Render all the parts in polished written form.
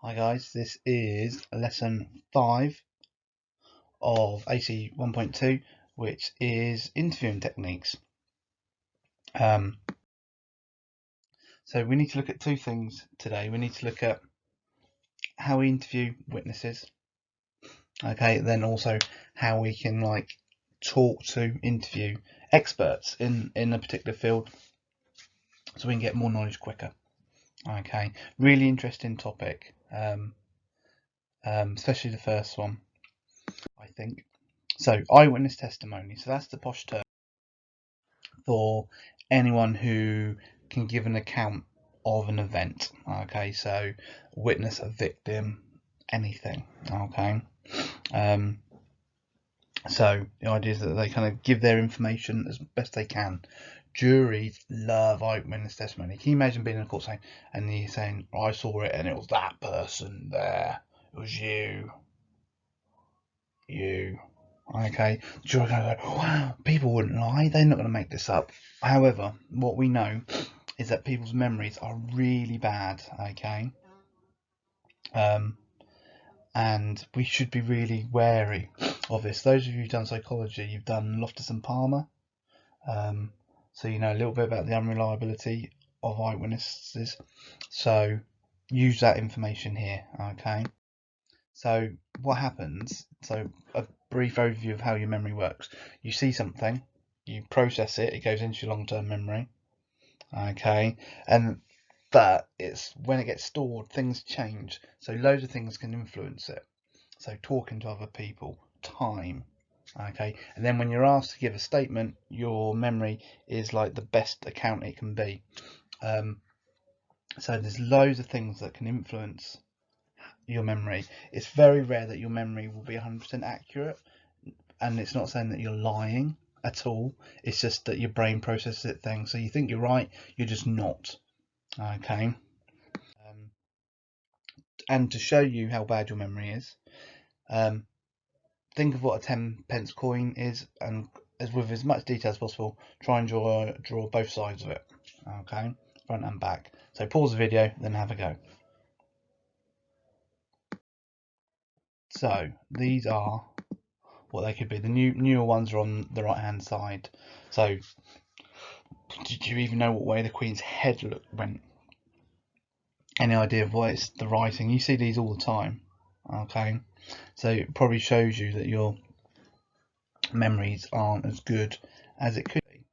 Hi guys, this is lesson 5 of AC 1.2, which is interviewing techniques. So we need to look at two things today. We need to look at how we interview witnesses, okay, then also how we can talk to interview experts in a particular field so we can get more knowledge quicker. Okay, really interesting topic, especially the first one, I think. So eyewitness testimony, so that's the posh term for anyone who can give an account of an event. Okay, so witness, a victim, anything. Okay, so the idea is that they kind of give their information as best they can. Juries love eyewitness testimony. Can you imagine being in a court saying, and you're saying, I saw it and it was that person there, it was you. Okay, the jury going to go, wow, people wouldn't lie, they're not going to make this up. However, what we know is that people's memories are really bad, okay? And we should be really wary of this. Those of you who've done psychology, you've done Loftus and Palmer, so you know a little bit about the unreliability of eyewitnesses. So use that information here, okay? So what happens, so a brief overview of how your memory works. You see something, you process it, it goes into your long-term memory, okay, and but it's when it gets stored, things change. So loads of things can influence it. So talking to other people, time, okay, and then when you're asked to give a statement, your memory is like the best account it can be. So there's loads of things that can influence your memory. It's very rare that your memory will be 100% accurate, and it's not saying that you're lying at all. It's just that your brain processes it things. So you think you're right, you're just not. Okay. And to show you how bad your memory is, think of what a 10p coin is, and with as much detail as possible, try and draw both sides of it. Okay, front and back. So pause the video, then have a go. So these are what they could be. The newer ones are on the right hand side. So did you even know what way the Queen's head went? Any idea of what it's the writing? You see these all the time. Okay, so it probably shows you that your memories aren't as good as it could be.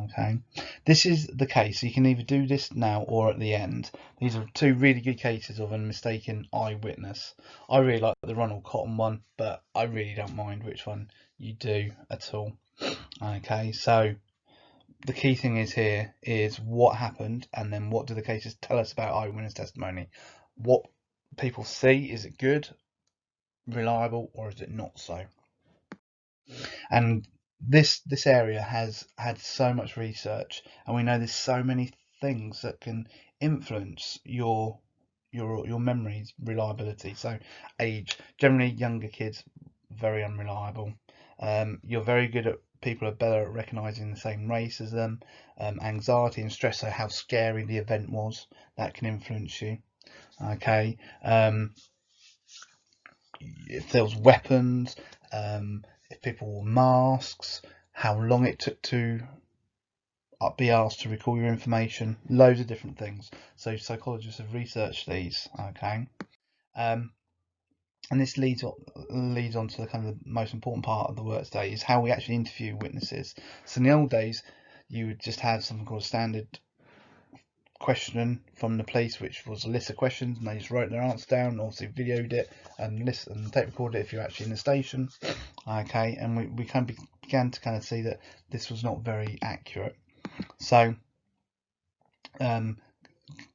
Okay, this is the case. You can either do this now or at the end. These are two really good cases of a mistaken eyewitness. I really like the Ronald Cotton one, but I really don't mind which one you do at all. Okay, so the key thing is here is what happened, and then what do the cases tell us about eyewitness testimony? What people see, is it good, reliable, or is it not so? And this area has had so much research, and we know there's so many things that can influence your memory's reliability. So age, generally younger kids, very unreliable. You're very good at people are better at recognizing the same race as them. Anxiety and stress, so how scary the event was, that can influence you. Okay, if there was weapons, if people wore masks, how long it took to be asked to recall your information, loads of different things. So psychologists have researched these. Okay, and this leads on to the kind of the most important part of the work today, is how we actually interview witnesses. So in the old days, you would just have something called a standard question from the police, which was a list of questions, and they just wrote their answer down, also videoed it and tape recorded it if you're actually in the station. Okay, and we kind of began to kind of see that this was not very accurate. So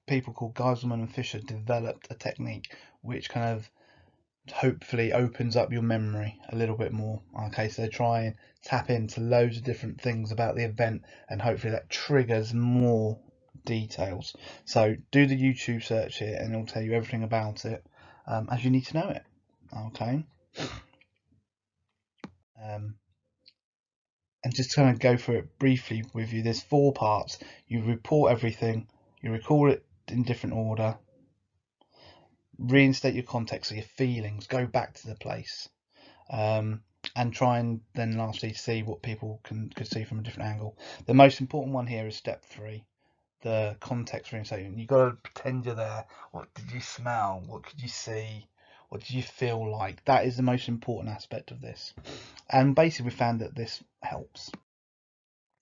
people called Geiselman and Fisher developed a technique which kind of hopefully opens up your memory a little bit more. Okay, so they try and tap into loads of different things about the event, and hopefully that triggers more details. So do the YouTube search here, and it'll tell you everything about it as you need to know it. Okay, and just kind of go through it briefly with you. There's 4 parts. You report everything, you recall it in different order, reinstate your context, so your feelings, go back to the place, and try and then lastly see what people could see from a different angle. The most important one here is step 3, the context reinstatement. You've got to pretend you're there. What did you smell? What could you see? What did you feel like? That is the most important aspect of this. And basically we found that this helps.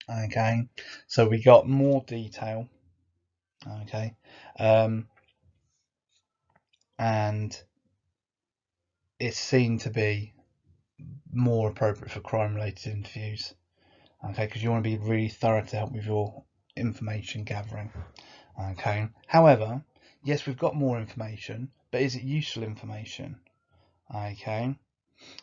Okay, so we got more detail. Okay, and it's seen to be more appropriate for crime related interviews. Okay, because you want to be really thorough to help with your information gathering. Okay, however, yes, we've got more information, but is it useful information? Okay,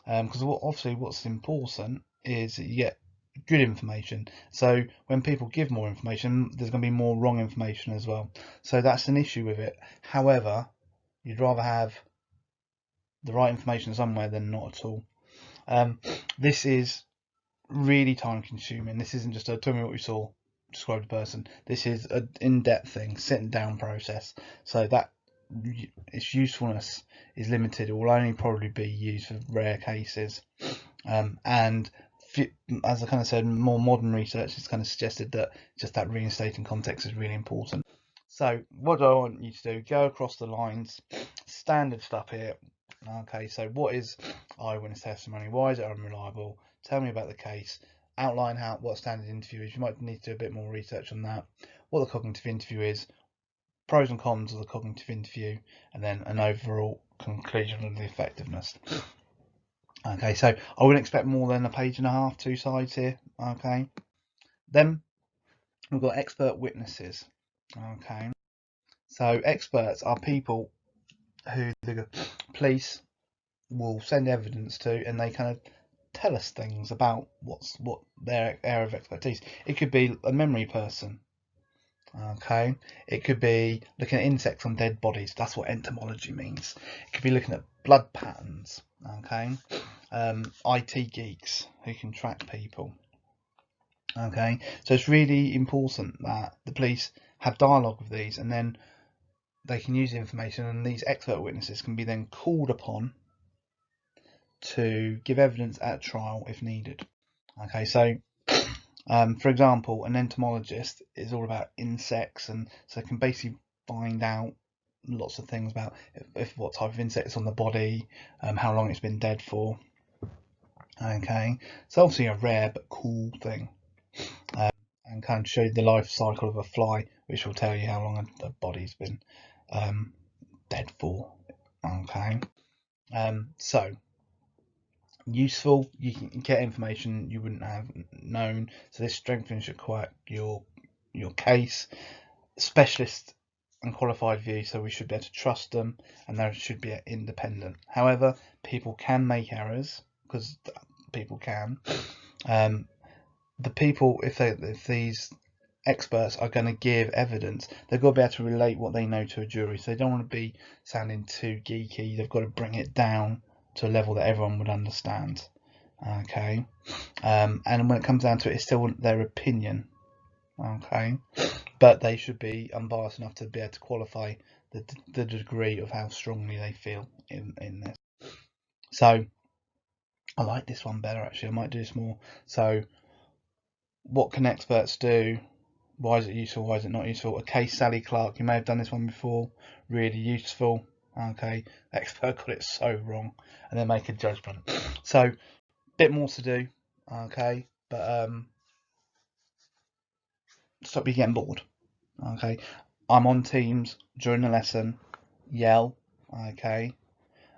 because obviously what's important is that you get good information. So when people give more information, there's going to be more wrong information as well. So that's an issue with it. However, you'd rather have the right information somewhere than not at all. This is really time consuming. This isn't just a tell me what you saw, describe the person. This is an in-depth thing, sitting down process. So that its usefulness is limited. It will only probably be used for rare cases. And as I kind of said, more modern research has kind of suggested that just that reinstating context is really important. So what do I want you to do? Go across the lines, standard stuff here. Okay, so what is eyewitness testimony? Why is it unreliable? Tell me about the case. Outline what standard interview is. You might need to do a bit more research on that. What the cognitive interview is, pros and cons of the cognitive interview, and then an overall conclusion of the effectiveness. Okay, so I wouldn't expect more than a page and a half, 2 sides here. Okay, then we've got expert witnesses. Okay, so experts are people who the police will send evidence to, and they kind of tell us things about what their area of expertise. It could be a memory person. Okay, it could be looking at insects on dead bodies. That's what entomology means. It could be looking at blood patterns. Okay, IT geeks who can track people. Okay, so it's really important that the police have dialogue with these, and then they can use the information, and these expert witnesses can be then called upon to give evidence at trial if needed. Okay, so for example, an entomologist is all about insects, and so can basically find out lots of things about if what type of insects on the body, how long it's been dead for. Okay, it's obviously a rare but cool thing, and kind of show the life cycle of a fly, which will tell you how long the body's been dead for. Okay, so useful, you can get information you wouldn't have known, so this strengthens your case. Specialist and qualified view, so we should be able to trust them, and they should be independent. However, people can make errors, because people can. The people, if these experts are going to give evidence, they've got to be able to relate what they know to a jury. So they don't want to be sounding too geeky. They've got to bring it down to a level that everyone would understand. Okay, and when it comes down to it, it's still their opinion. Okay, but they should be unbiased enough to be able to qualify the degree of how strongly they feel in this. So I like this one better, actually. I might do this more. So what can experts do? Why is it useful? Why is it not useful? A case Sally Clark, you may have done this one before. Really useful. Okay, expert got it so wrong, and then make a judgment. So bit more to do. Okay, but stop you getting bored. Okay, I'm on Teams during the lesson. Yell. Okay,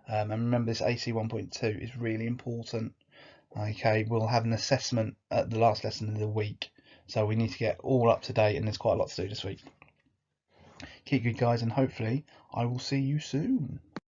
and remember this AC 1.2 is really important. Okay, we'll have an assessment at the last lesson of the week, so we need to get all up to date, and there's quite a lot to do this week. Keep good, guys, and hopefully I will see you soon.